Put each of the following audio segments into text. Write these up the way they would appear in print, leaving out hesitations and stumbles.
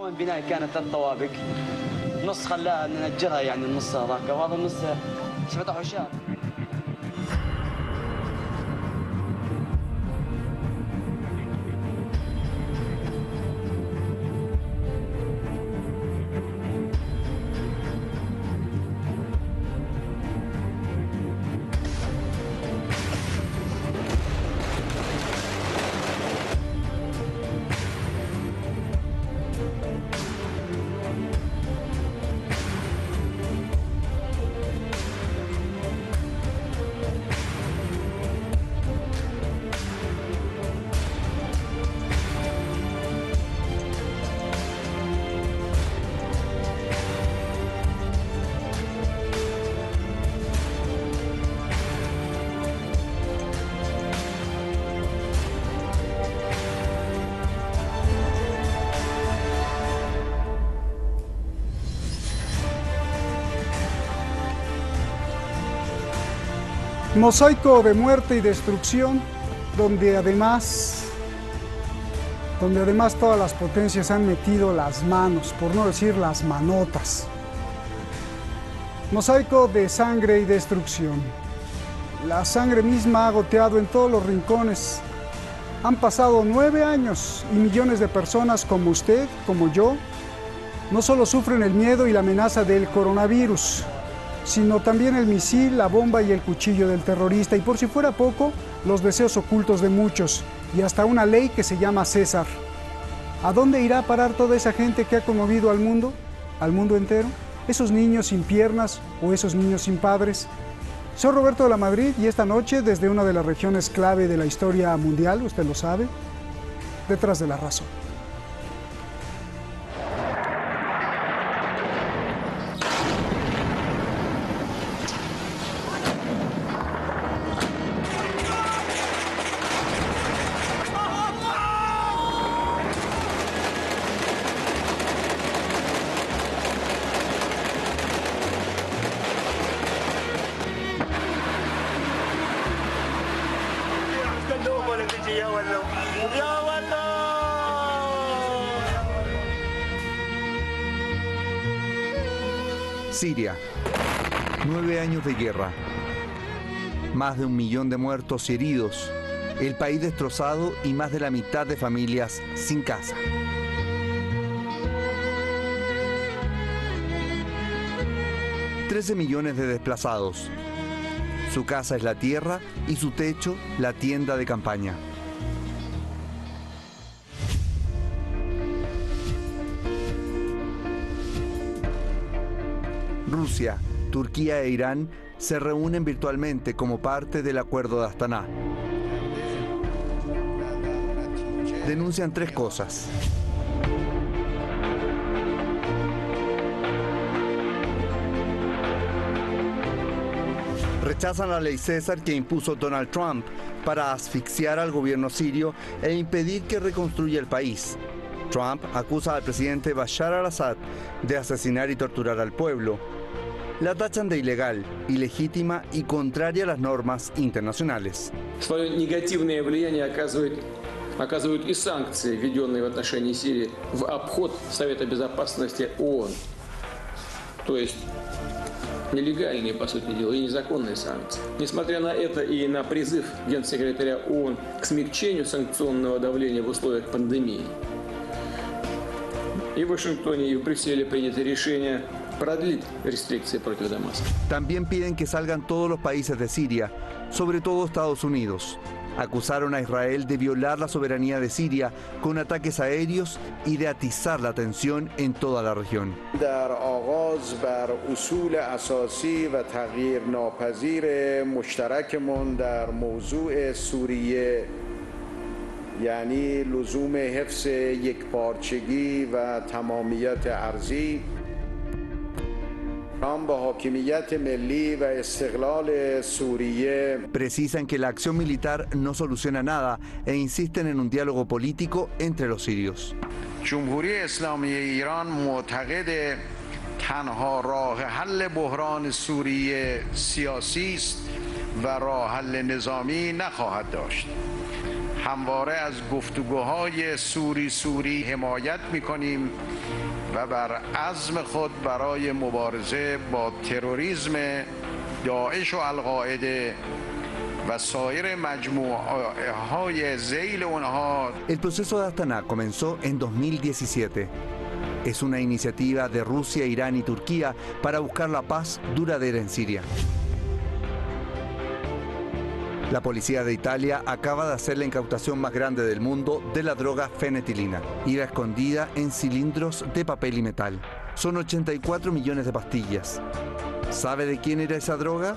البناية كانت الطوابق نص خلاها ننجرها يعني النص هذاك وهذا النص فتحوا شاب. Mosaico de muerte y destrucción, donde además todas las potencias han metido las manos, por no decir las manotas. Mosaico de sangre y destrucción. La sangre misma ha goteado en todos los rincones. Han pasado 9 años y millones de personas como usted, como yo, no solo sufren el miedo y la amenaza del coronavirus, sino también el misil, la bomba y el cuchillo del terrorista, y por si fuera poco, los deseos ocultos de muchos, y hasta una ley que se llama César. ¿A dónde irá a parar toda esa gente que ha conmovido al mundo entero? ¿Esos niños sin piernas o esos niños sin padres? Soy Roberto de la Madrid y esta noche, desde una de las regiones clave de la historia mundial, usted lo sabe, detrás de la razón. Siria. 9 años de guerra. Más de 1 millón de muertos y heridos. El país destrozado y más de la mitad de familias sin casa. $13 millones de desplazados. Su casa es la tierra y su techo la tienda de campaña. Rusia, Turquía e Irán se reúnen virtualmente como parte del Acuerdo de Astaná. Denuncian 3 cosas. Rechazan la ley César que impuso Donald Trump para asfixiar al gobierno sirio e impedir que reconstruya el país. Trump acusa al presidente Bashar al-Assad de asesinar y torturar al pueblo. La tachan de ilegal, ilegítima y contraria a las normas internacionales. Свое негативное влияние оказывают и санкции, введенные в отношении Сирии в обход Совета Безопасности ООН. То есть нелегальные, по сути дела, и незаконные санкции. Несмотря на это и на призыв Генсекретаря ООН к смягчению санкционного давления в условиях пандемии, и в Вашингтоне, и в Брюсселе принято решение продлить restricciones против Дамаска. También piden que salgan todos los países de Siria, sobre todo Estados Unidos. Acusaron a Israel de violar la soberanía de Siria con ataques aéreos y de atizar la tensión en toda la región. در آغاز بر اصول اساسی و تغییر ناپذیر مشترکمون در موضوع سوریه یعنی لزوم حفظ یکپارچگی و تمامیت ارضی Precisan que la acción militar no soluciona nada e insisten en un diálogo político entre los sirios. جمهوری اسلامی ایران معتقد تنها راه حل بحران سوریه سیاسی است و راه حل نظامی نخواهد داشت. همواره از گفتگوهای سوری حمایت می‌کنیم و بر عزم خود برای مبارزه با تروریسم داعش و القاعده و سایر مجموعه‌های ذیل اونها. El proceso de Astana comenzó en 2017. Es una iniciativa de Rusia, Irán y Turquía para buscar la paz duradera en Siria. La policía de Italia acaba de hacer la incautación más grande del mundo de la droga fenetilina. Iba escondida en cilindros de papel y metal. Son 84 millones de pastillas. ¿Sabe de quién era esa droga?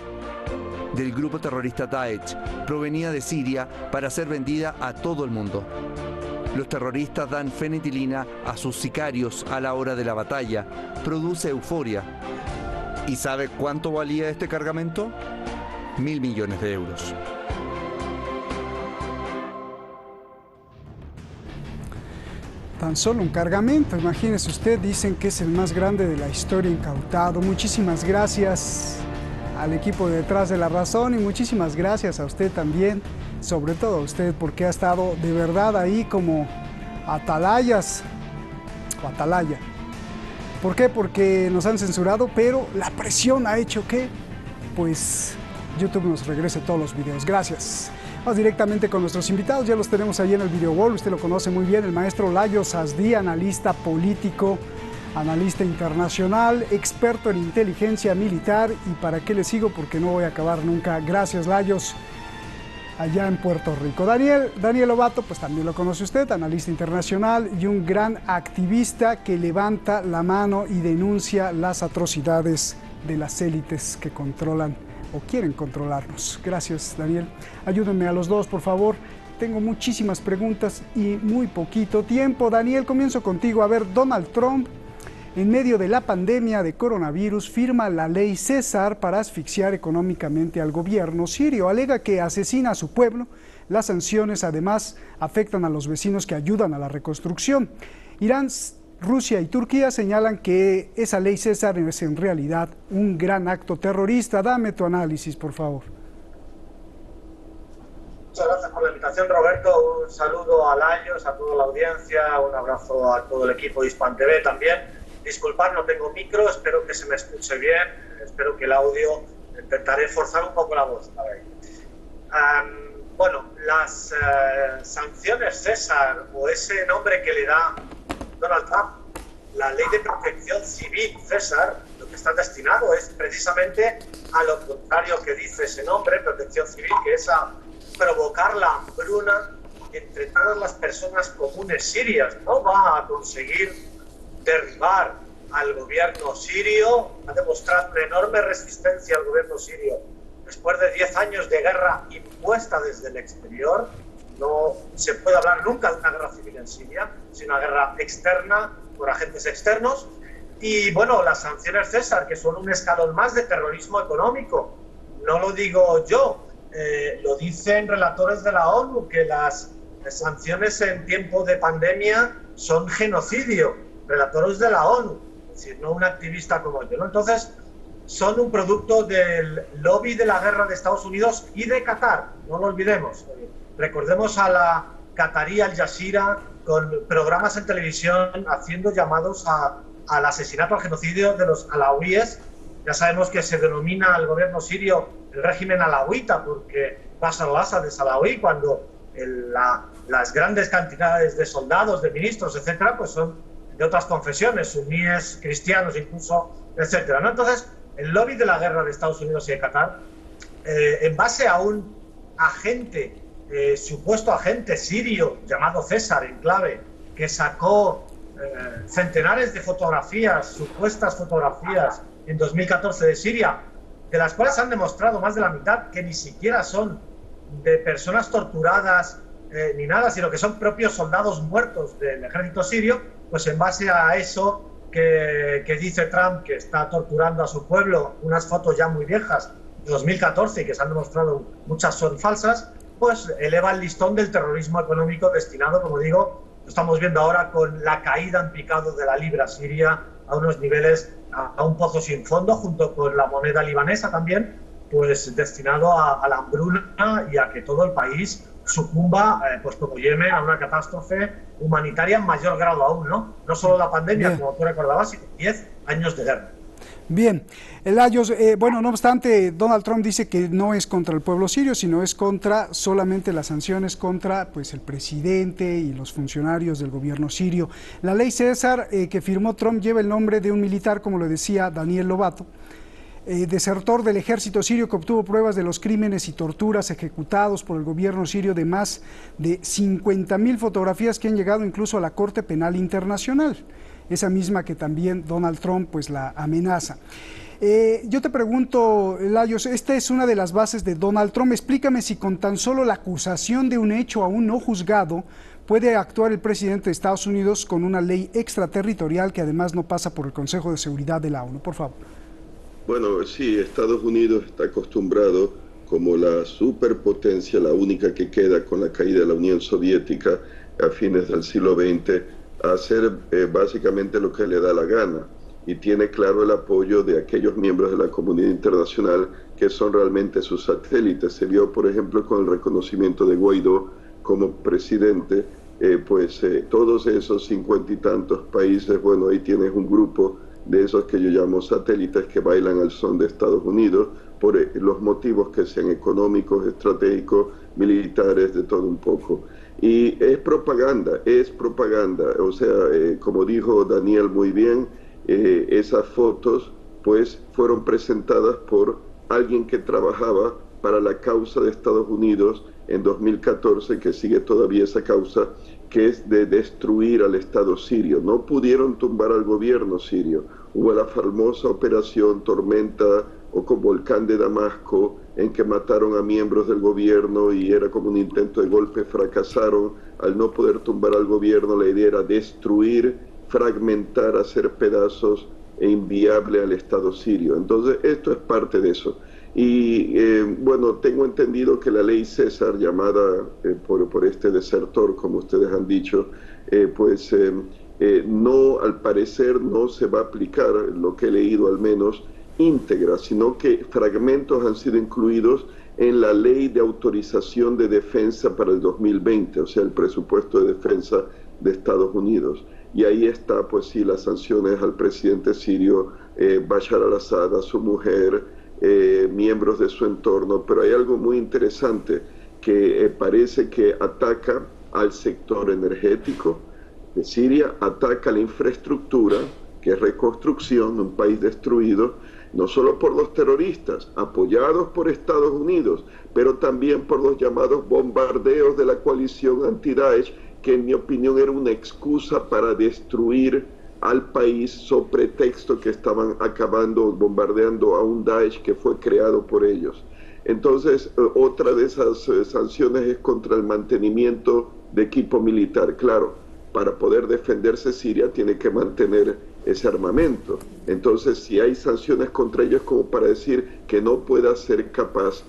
Del grupo terrorista Daesh. Provenía de Siria para ser vendida a todo el mundo. Los terroristas dan fenetilina a sus sicarios a la hora de la batalla. Produce euforia. ¿Y sabe cuánto valía este cargamento? 1.000 millones de euros. Tan solo un cargamento, imagínese usted, dicen que es el más grande de la historia incautado. Muchísimas gracias al equipo de Detrás de la Razón y muchísimas gracias a usted también, sobre todo a usted, porque ha estado de verdad ahí como atalayas o atalaya. ¿Por qué? Porque nos han censurado, pero la presión ha hecho que, pues, YouTube nos regrese todos los videos. Gracias. Vamos directamente con nuestros invitados, ya los tenemos ahí en el video wall, usted lo conoce muy bien, el maestro Lajos Azdi, analista político, analista internacional, experto en inteligencia militar, y para qué le sigo porque no voy a acabar nunca. Gracias, Lajos, allá en Puerto Rico. Daniel Lobato, pues también lo conoce usted, analista internacional y un gran activista que levanta la mano y denuncia las atrocidades de las élites que controlan o quieren controlarnos. Gracias, Daniel. Ayúdenme a los dos, por favor. Tengo muchísimas preguntas y muy poquito tiempo. Daniel, comienzo contigo. A ver, Donald Trump, en medio de la pandemia de coronavirus, firma la ley César para asfixiar económicamente al gobierno sirio. Alega que asesina a su pueblo. Las sanciones, además, afectan a los vecinos que ayudan a la reconstrucción. Irán, Rusia y Turquía señalan que esa ley César es en realidad un gran acto terrorista. Dame tu análisis, por favor. Muchas gracias por la invitación, Roberto. Un saludo a Lajos, a toda la audiencia, un abrazo a todo el equipo de Hispan TV también. Disculpad, no tengo micro, espero que se me escuche bien, espero que el audio, intentaré forzar un poco la voz. A ver. Bueno, las sanciones César, o ese nombre que le da Donald Trump, la ley de protección civil César, lo que está destinado es precisamente a lo contrario que dice ese nombre, protección civil, que es a provocar la hambruna entre todas las personas comunes sirias. No va a conseguir derribar al gobierno sirio, ha demostrado una enorme resistencia al gobierno sirio después de 10 años de guerra impuesta desde el exterior. No se puede hablar nunca de una guerra civil en Siria, sino una guerra externa por agentes externos. Y bueno, las sanciones César, que son un escalón más de terrorismo económico. No lo digo yo, lo dicen relatores de la ONU, que las sanciones en tiempo de pandemia son genocidio. Relatores de la ONU, es decir, no un activista como yo, ¿no? Entonces, son un producto del lobby de la guerra de Estados Unidos y de Qatar, no lo olvidemos. Recordemos a la qatarí Al Jazeera con programas en televisión haciendo llamados al asesinato, al genocidio de los alawíes. Ya sabemos que se denomina al gobierno sirio el régimen alawita porque Bashar al-Assad es alawí, cuando las grandes cantidades de soldados, de ministros, etcétera, pues son de otras confesiones, suníes, cristianos incluso, etcétera, ¿no? Entonces, el lobby de la guerra de Estados Unidos y de Qatar, en base a un agente, supuesto agente sirio llamado César, en clave, que sacó centenares de fotografías, supuestas fotografías, en 2014 de Siria, de las cuales han demostrado más de la mitad que ni siquiera son de personas torturadas ni nada, sino que son propios soldados muertos del ejército sirio. Pues en base a eso que dice Trump, que está torturando a su pueblo, unas fotos ya muy viejas, de 2014, y que se han demostrado muchas son falsas, pues eleva el listón del terrorismo económico destinado, como digo, lo estamos viendo ahora con la caída en picado de la libra siria a unos niveles, a un pozo sin fondo, junto con la moneda libanesa también, pues destinado a la hambruna y a que todo el país sucumba, pues como Yemen, a una catástrofe humanitaria en mayor grado aún, ¿no? No solo la pandemia, Bien. como tú recordabas, sino 10 años de guerra. Bien, Layos, bueno, no obstante, Donald Trump dice que no es contra el pueblo sirio, sino es contra solamente las sanciones contra pues, el presidente y los funcionarios del gobierno sirio. La ley César que firmó Trump lleva el nombre de un militar, como lo decía Daniel Lobato, desertor del ejército sirio que obtuvo pruebas de los crímenes y torturas ejecutados por el gobierno sirio de más de 50.000 fotografías que han llegado incluso a la Corte Penal Internacional, esa misma que también Donald Trump pues la amenaza. Yo te pregunto, Layos, esta es una de las bases de Donald Trump. Explícame si con tan solo la acusación de un hecho aún no juzgado puede actuar el presidente de Estados Unidos con una ley extraterritorial que además no pasa por el Consejo de Seguridad de la ONU. Por favor. Bueno, sí, Estados Unidos está acostumbrado como la superpotencia, la única que queda con la caída de la Unión Soviética a fines del siglo XX, a hacer básicamente lo que le da la gana. Y tiene claro el apoyo de aquellos miembros de la comunidad internacional que son realmente sus satélites. Se vio, por ejemplo, con el reconocimiento de Guaidó como presidente, todos esos 50 y tantos países, bueno, ahí tienes un grupo de esos que yo llamo satélites que bailan al son de Estados Unidos por los motivos que sean económicos, estratégicos, militares, de todo un poco. Y es propaganda, o sea, como dijo Daniel muy bien, esas fotos pues fueron presentadas por alguien que trabajaba para la causa de Estados Unidos en 2014, que sigue todavía esa causa, que es de destruir al Estado sirio. No pudieron tumbar al gobierno sirio. Hubo la famosa operación Tormenta o con Volcán de Damasco, en que mataron a miembros del gobierno y era como un intento de golpe, fracasaron. Al no poder tumbar al gobierno, la idea era destruir, fragmentar, hacer pedazos e inviable al Estado sirio. Entonces, esto es parte de eso. Y bueno, tengo entendido que la ley César, llamada por este desertor, como ustedes han dicho, no, al parecer no se va a aplicar, lo que he leído al menos, íntegra, sino que fragmentos han sido incluidos en la ley de autorización de defensa para el 2020, o sea, el presupuesto de defensa de Estados Unidos. Y ahí está, pues sí, las sanciones al presidente sirio, Bashar al-Assad, a su mujer, miembros de su entorno, pero hay algo muy interesante que parece que ataca al sector energético de Siria, ataca la infraestructura, que es reconstrucción, un país destruido, no solo por los terroristas, apoyados por Estados Unidos, pero también por los llamados bombardeos de la coalición anti-Daesh, que en mi opinión era una excusa para destruir al país sobre pretexto que estaban bombardeando a un Daesh que fue creado por ellos. Entonces, otra de esas sanciones es contra el mantenimiento de equipo militar. Claro, para poder defenderse Siria tiene que mantener ese armamento. Entonces, si hay sanciones contra ellos como para decir que no pueda ser capaz,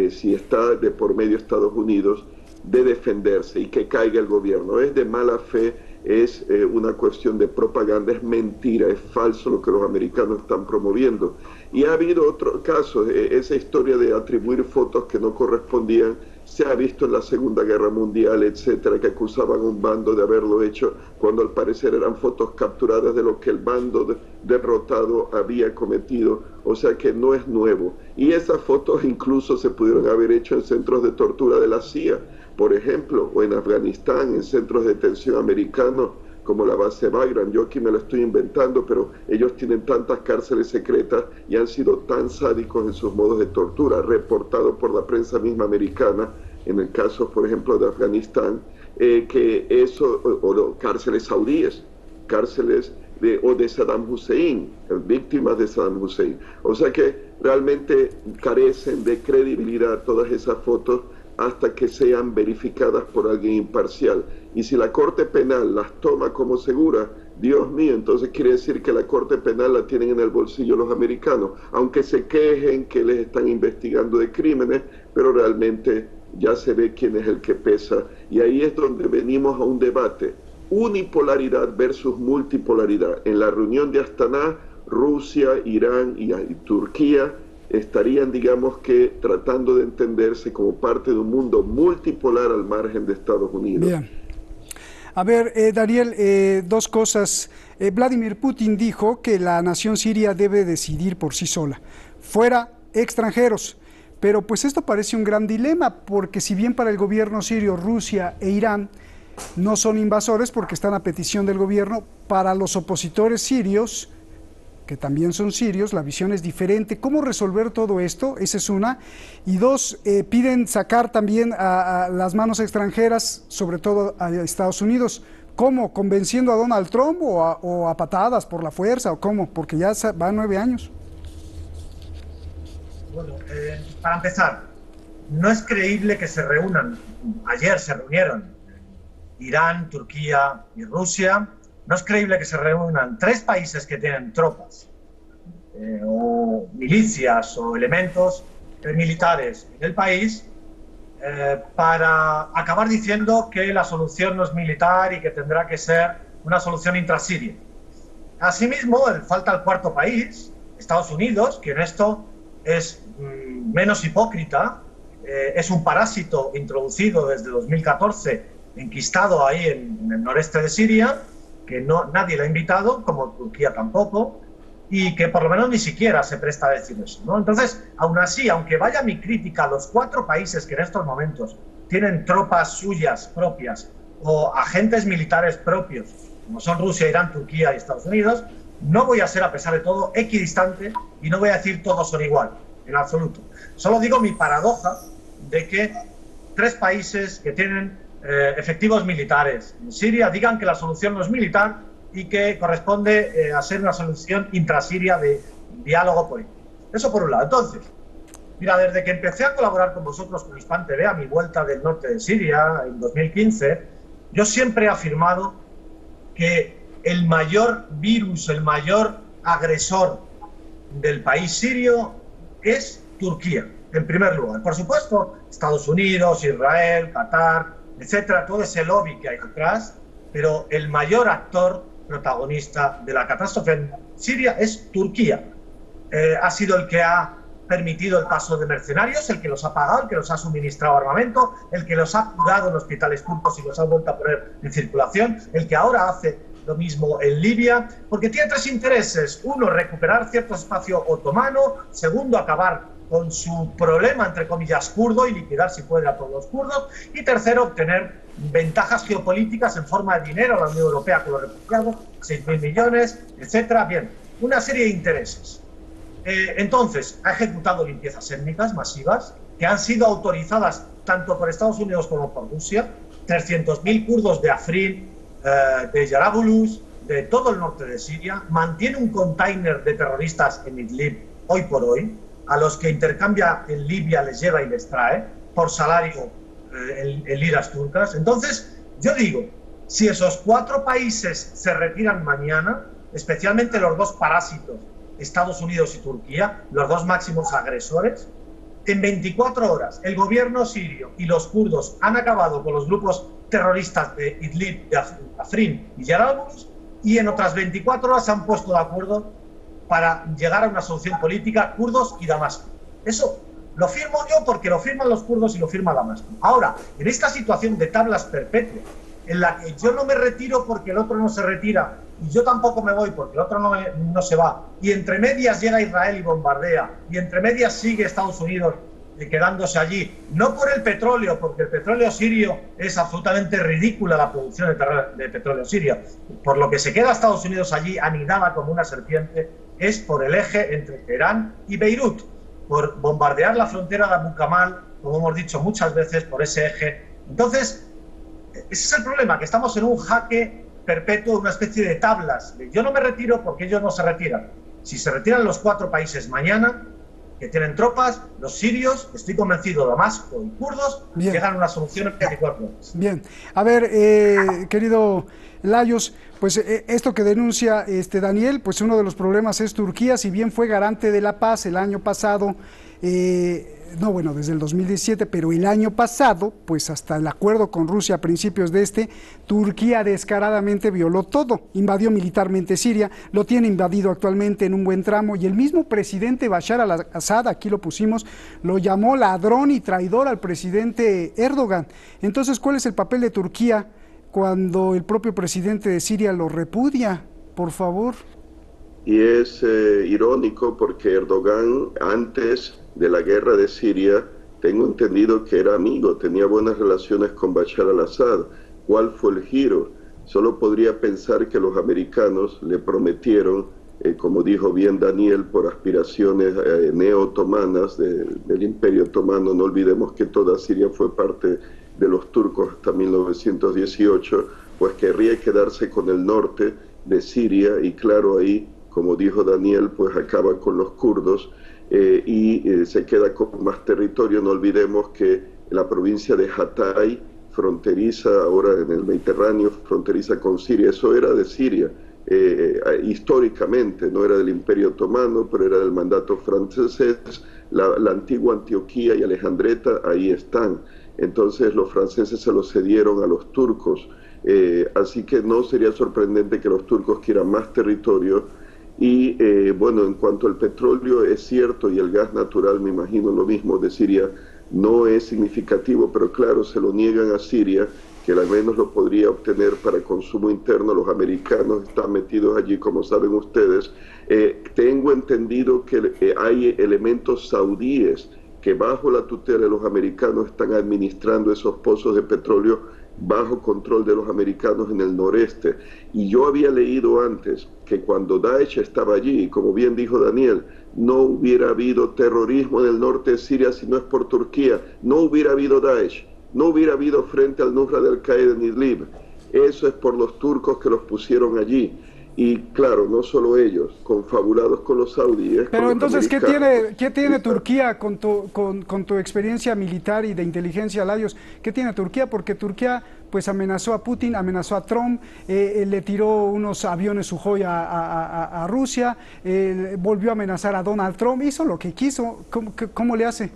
si está de por medio Estados Unidos, de defenderse y que caiga el gobierno, es de mala fe, es una cuestión de propaganda, es mentira, es falso lo que los americanos están promoviendo. Y ha habido otros casos, esa historia de atribuir fotos que no correspondían, se ha visto en la Segunda Guerra Mundial, etcétera, que acusaban a un bando de haberlo hecho, cuando al parecer eran fotos capturadas de lo que el bando derrotado había cometido, o sea que no es nuevo. Y esas fotos incluso se pudieron haber hecho en centros de tortura de la CIA, por ejemplo, o en Afganistán, en centros de detención americanos, como la base Bagram. Yo aquí me lo estoy inventando, pero ellos tienen tantas cárceles secretas y han sido tan sádicos en sus modos de tortura, reportado por la prensa misma americana, en el caso, por ejemplo, de Afganistán, que eso, o cárceles saudíes, cárceles de Saddam Hussein, víctimas de Saddam Hussein. O sea que realmente carecen de credibilidad todas esas fotos hasta que sean verificadas por alguien imparcial. Y si la Corte Penal las toma como seguras, Dios mío, entonces quiere decir que la Corte Penal la tienen en el bolsillo los americanos, aunque se quejen que les están investigando de crímenes, pero realmente ya se ve quién es el que pesa. Y ahí es donde venimos a un debate, unipolaridad versus multipolaridad. En la reunión de Astana, Rusia, Irán y Turquía estarían, digamos que, tratando de entenderse como parte de un mundo multipolar al margen de Estados Unidos. Bien. A ver, Daniel, dos cosas. Vladimir Putin dijo que la nación siria debe decidir por sí sola, fuera extranjeros. Pero pues esto parece un gran dilema, porque si bien para el gobierno sirio Rusia e Irán no son invasores porque están a petición del gobierno, para los opositores sirios, que también son sirios, la visión es diferente. ¿Cómo resolver todo esto? Esa es una. Y dos, piden sacar también a las manos extranjeras, sobre todo a Estados Unidos. ¿Cómo? ¿Convenciendo a Donald Trump o a patadas por la fuerza? ¿O cómo? Porque ya van 9 años. Bueno, para empezar, no es creíble que se reúnan. Ayer se reunieron Irán, Turquía y Rusia. No es creíble que se reúnan 3 países que tienen tropas o milicias o elementos militares en el país para acabar diciendo que la solución no es militar y que tendrá que ser una solución intrasiria. Asimismo, falta el cuarto país, Estados Unidos, que en esto es menos hipócrita, es un parásito introducido desde 2014, enquistado ahí en el noreste de Siria, que nadie le ha invitado, como Turquía tampoco, y que por lo menos ni siquiera se presta a decir eso, ¿no? Entonces, aún así, aunque vaya mi crítica a los 4 países que en estos momentos tienen tropas suyas propias o agentes militares propios, como son Rusia, Irán, Turquía y Estados Unidos, no voy a ser, a pesar de todo, equidistante y no voy a decir todos son igual, en absoluto. Solo digo mi paradoja de que 3 países que tienen efectivos militares en Siria digan que la solución no es militar y que corresponde a ser una solución intrasiria de diálogo político. Eso por un lado. Entonces, mira, desde que empecé a colaborar con vosotros con Hispan TV a mi vuelta del norte de Siria en 2015, yo siempre he afirmado que el mayor virus, el mayor agresor del país sirio es Turquía, en primer lugar. Por supuesto, Estados Unidos, Israel, Qatar, etcétera, todo ese lobby que hay detrás, pero el mayor actor protagonista de la catástrofe en Siria es Turquía. Ha sido el que ha permitido el paso de mercenarios, el que los ha pagado, el que los ha suministrado armamento, el que los ha curado en hospitales turcos y los ha vuelto a poner en circulación, el que ahora hace lo mismo en Libia, porque tiene 3 intereses. Uno, recuperar cierto espacio otomano. Segundo, acabar con su problema, entre comillas, kurdo y liquidar, si puede, a todos los kurdos. Y tercero, obtener ventajas geopolíticas en forma de dinero a la Unión Europea con los refugiados, 6.000 millones, etcétera. Bien, una serie de intereses. Entonces, ha ejecutado limpiezas étnicas masivas que han sido autorizadas tanto por Estados Unidos como por Rusia. 300.000 kurdos de Afrin, de Yarabulus, de todo el norte de Siria. Mantiene un container de terroristas en Idlib hoy por hoy, a los que intercambia en Libia, les lleva y les trae por salario en liras turcas. Entonces, yo digo, si esos 4 países se retiran mañana, especialmente los 2 parásitos, Estados Unidos y Turquía, los 2 máximos agresores, en 24 horas el gobierno sirio y los kurdos han acabado con los grupos terroristas de Idlib, de Afrin y Yarabulus, y en otras 24 horas se han puesto de acuerdo para llegar a una solución política, kurdos y Damasco. Eso lo firmo yo porque lo firman los kurdos y lo firma Damasco. Ahora, en esta situación de tablas perpetuas, en la que yo no me retiro porque el otro no se retira y yo tampoco me voy porque el otro no se va, y entre medias llega Israel y bombardea, y entre medias sigue Estados Unidos quedándose allí, no por el petróleo, porque el petróleo sirio es absolutamente ridícula, la producción de petróleo sirio, por lo que se queda Estados Unidos allí anidada como una serpiente, es por el eje entre Teherán y Beirut, por bombardear la frontera de Abu Kamal, como hemos dicho muchas veces, por ese eje. Entonces, ese es el problema, que estamos en un jaque perpetuo, una especie de tablas. Yo no me retiro porque ellos no se retiran. Si se retiran los 4 países mañana, que tienen tropas, los sirios, estoy convencido, Damasco y kurdos, llegan a una solución en 24 horas. Bien. A ver, querido Layos, pues esto que denuncia Daniel, pues uno de los problemas es Turquía, si bien fue garante de la paz el año pasado, no, bueno, desde el 2017, pero el año pasado, pues hasta el acuerdo con Rusia a principios de Turquía descaradamente violó todo, invadió militarmente Siria, lo tiene invadido actualmente en un buen tramo, y el mismo presidente Bashar al-Assad, aquí lo pusimos, lo llamó ladrón y traidor al presidente Erdogan. Entonces, ¿cuál es el papel de Turquía cuando el propio presidente de Siria lo repudia? Por favor. Y es irónico porque Erdogan, antes de la guerra de Siria, tengo entendido que era amigo, tenía buenas relaciones con Bashar al-Assad. ¿Cuál fue el giro? Solo podría pensar que los americanos le prometieron, como dijo bien Daniel, por aspiraciones neo-otomanas del Imperio Otomano. No olvidemos que toda Siria fue parte de los turcos hasta 1918, pues querría quedarse con el norte de Siria, y claro, ahí, como dijo Daniel, pues acaba con los kurdos y se queda con más territorio. No olvidemos que la provincia de Hatay, fronteriza ahora en el Mediterráneo, fronteriza con Siria, eso era de Siria, históricamente, no era del Imperio Otomano, pero era del mandato francés. La antigua Antioquía y Alejandreta ahí están. Entonces los franceses se los cedieron a los turcos, así que no sería sorprendente que los turcos quieran más territorio. Y bueno, en cuanto al petróleo, es cierto, y el gas natural, me imagino lo mismo de Siria, no es significativo, pero claro, se lo niegan a Siria, que al menos lo podría obtener para consumo interno. Los americanos están metidos allí, como saben ustedes. Tengo entendido que hay elementos saudíes que bajo la tutela de los americanos están administrando esos pozos de petróleo bajo control de los americanos en el noreste. Y yo había leído antes que cuando Daesh estaba allí, como bien dijo Daniel, no hubiera habido terrorismo en el norte de Siria si no es por Turquía, no hubiera habido Daesh, no hubiera habido frente al Nusra de Al-Qaeda en Idlib. Eso es por los turcos que los pusieron allí. Y claro, no solo ellos, confabulados con los saudíes. Pero entonces, ¿qué tiene Turquía con tu experiencia militar y de inteligencia, Lajos? ¿Qué tiene Turquía? Porque Turquía pues amenazó a Putin, amenazó a Trump, le tiró unos aviones Sukhoi a Rusia, volvió a amenazar a Donald Trump, hizo lo que quiso. ¿Cómo le hace?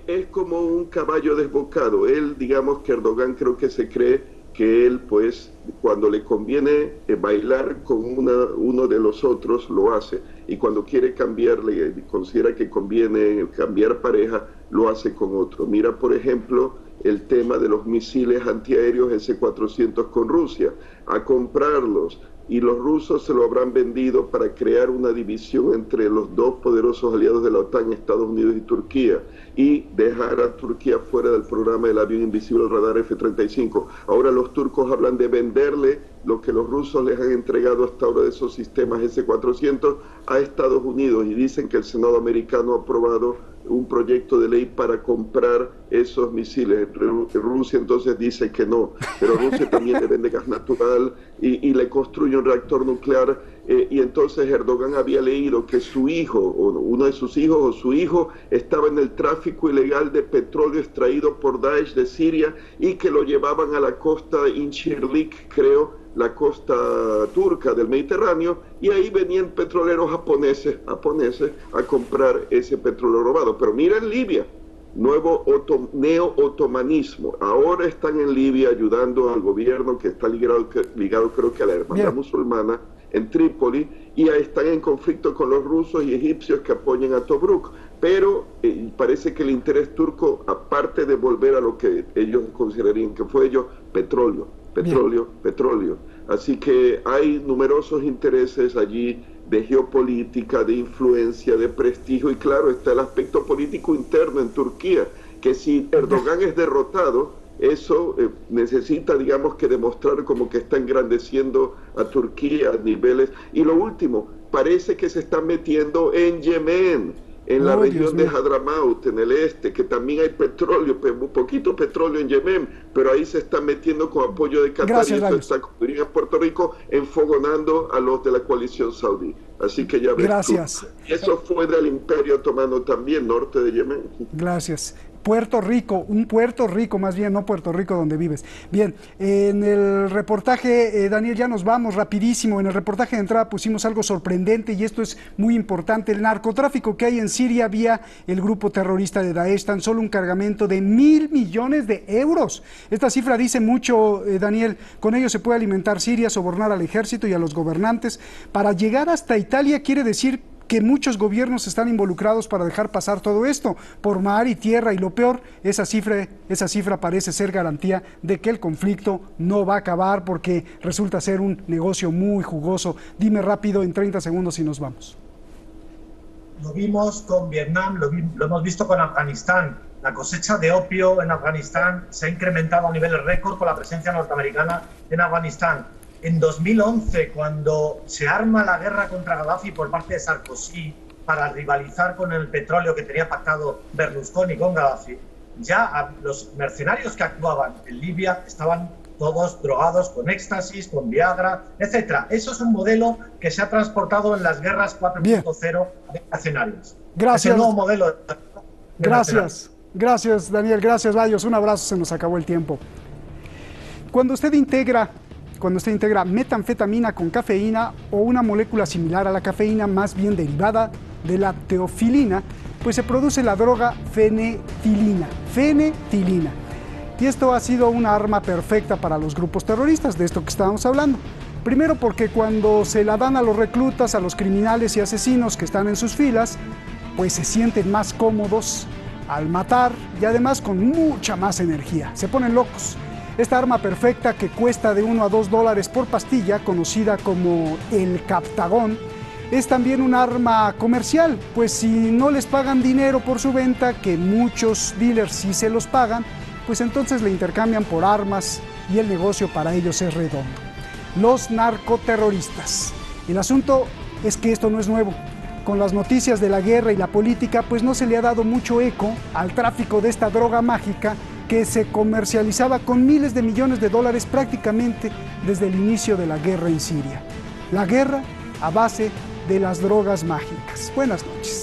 Es como un caballo desbocado. Él, digamos que Erdogan creo que se cree que él, pues, cuando le conviene bailar con uno de los otros, lo hace. Y cuando quiere cambiarle, considera que conviene cambiar pareja, lo hace con otro. Mira, por ejemplo, el tema de los misiles antiaéreos S-400 con Rusia, a comprarlos. Y los rusos se lo habrán vendido para crear una división entre los dos poderosos aliados de la OTAN, Estados Unidos y Turquía, y dejar a Turquía fuera del programa del avión invisible, el radar F-35. Ahora los turcos hablan de venderle lo que los rusos les han entregado hasta ahora de esos sistemas S-400 a Estados Unidos, y dicen que el Senado americano ha aprobado un proyecto de ley para comprar esos misiles. Rusia entonces dice que no, pero Rusia también le vende gas natural y le construye un reactor nuclear, y entonces Erdogan había leído que su hijo, o uno de sus hijos, o su hijo, estaba en el tráfico ilegal de petróleo extraído por Daesh de Siria, y que lo llevaban a la costa Incirlik, creo, la costa turca del Mediterráneo, y ahí venían petroleros japoneses a comprar ese petróleo robado. Pero mira en Libia, nuevo neo-otomanismo. Ahora están en Libia ayudando al gobierno que está ligado creo que a la hermandad musulmana en Trípoli, y ahí están en conflicto con los rusos y egipcios que apoyan a Tobruk. Pero parece que el interés turco, aparte de volver a lo que ellos considerarían que fue ellos, petróleo. Así que hay numerosos intereses allí de geopolítica, de influencia, de prestigio, y claro, está el aspecto político interno en Turquía, que si Erdogan es derrotado, eso necesita, digamos, que demostrar como que está engrandeciendo a Turquía a niveles. Y lo último, parece que se está metiendo en Yemen, en la región de Hadramaut, en el este, que también hay petróleo, un poquito petróleo en Yemen, pero ahí se está metiendo con apoyo de Qatar. Gracias, y eso está, como diría en Puerto Rico, enfogonando a los de la coalición saudí. Así que ya ves. Gracias. Y eso fue del Imperio Otomano también, norte de Yemen. Gracias. Puerto Rico, un Puerto Rico más bien, no Puerto Rico donde vives. Bien, en el reportaje, Daniel, ya nos vamos rapidísimo. En el reportaje de entrada pusimos algo sorprendente y esto es muy importante. El narcotráfico que hay en Siria vía el grupo terrorista de Daesh, tan solo un cargamento de 1.000 millones de euros. Esta cifra dice mucho, Daniel. Con ello se puede alimentar Siria, sobornar al ejército y a los gobernantes. Para llegar hasta Italia quiere decir que muchos gobiernos están involucrados para dejar pasar todo esto por mar y tierra, y lo peor, esa cifra parece ser garantía de que el conflicto no va a acabar, porque resulta ser un negocio muy jugoso. Dime rápido en 30 segundos y nos vamos. Lo vimos con Vietnam, lo hemos visto con Afganistán. La cosecha de opio en Afganistán se ha incrementado a niveles récord con la presencia norteamericana en Afganistán. En 2011, cuando se arma la guerra contra Gaddafi por parte de Sarkozy para rivalizar con el petróleo que tenía pactado Berlusconi con Gaddafi, ya los mercenarios que actuaban en Libia estaban todos drogados con éxtasis, con Viagra, etc. Eso es un modelo que se ha transportado en las guerras 4.0 de escenarios. Gracias. Es el nuevo modelo de Gracias, Daniel. Gracias, Laios. Un abrazo, se nos acabó el tiempo. Cuando usted integra metanfetamina con cafeína o una molécula similar a la cafeína, más bien derivada de la teofilina, pues se produce la droga fenetilina. Y esto ha sido una arma perfecta para los grupos terroristas, de esto que estábamos hablando. Primero porque cuando se la dan a los reclutas, a los criminales y asesinos que están en sus filas, pues se sienten más cómodos al matar y además con mucha más energía. Se ponen locos. Esta arma perfecta, que cuesta de $1 a $2 por pastilla, conocida como el Captagón, es también un arma comercial, pues si no les pagan dinero por su venta, que muchos dealers sí se los pagan, pues entonces le intercambian por armas y el negocio para ellos es redondo. Los narcoterroristas. El asunto es que esto no es nuevo. Con las noticias de la guerra y la política, pues no se le ha dado mucho eco al tráfico de esta droga mágica que se comercializaba con miles de millones de dólares prácticamente desde el inicio de la guerra en Siria. La guerra a base de las drogas mágicas. Buenas noches.